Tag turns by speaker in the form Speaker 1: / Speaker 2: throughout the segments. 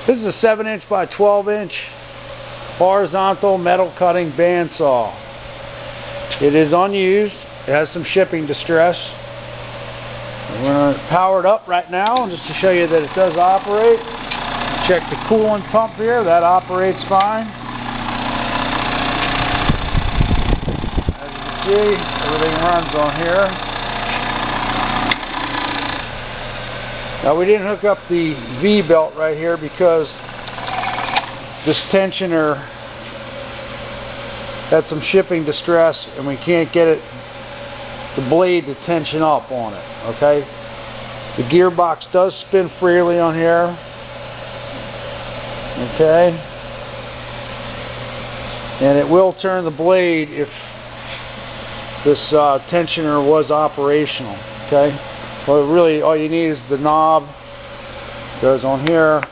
Speaker 1: This is a 7" by 12" horizontal metal cutting bandsaw. It is unused. It has some shipping distress. We're going to power it up right now just to show you that it does operate. Check the coolant pump here. That operates fine. As you can see, everything runs on here. Now we didn't hook up the V-belt right here because this tensioner had some shipping distress and we can't get the blade to tension up on it. Okay, the gearbox does spin freely on here. Okay, and it will turn the blade if this tensioner was operational. Okay, well, really all you need is the knob, goes on here,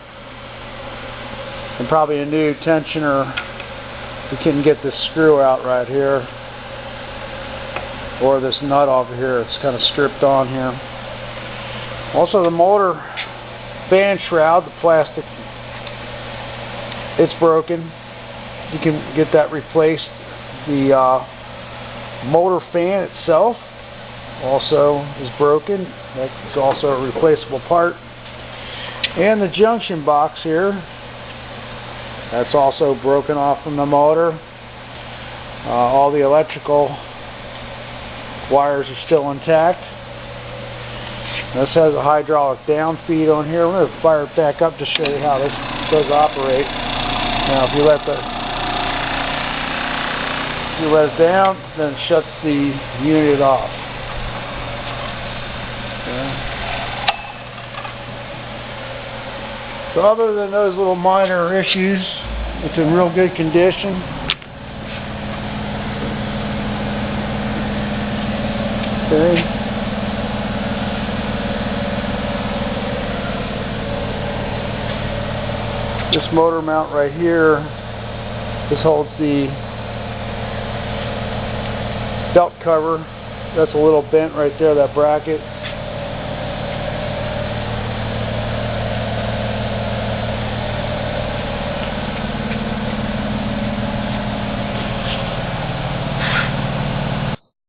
Speaker 1: and probably a new tensioner. We can get this screw out right here, or this nut off here. It's kind of stripped on here. Also, the motor fan shroud, the plastic, it's broken. You can get that replaced. The motor fan itself also is broken. That's also a replaceable part. And the junction box here, that's also broken off from the motor. All the electrical wires are still intact. This has a hydraulic down feed on here. We're going to fire it back up to show you how this does operate. Now if you let it down, then it shuts the unit off. Okay. So other than those little minor issues, it's in real good condition. Okay. This motor mount right here, this holds the belt cover. That's a little bent right there, that bracket.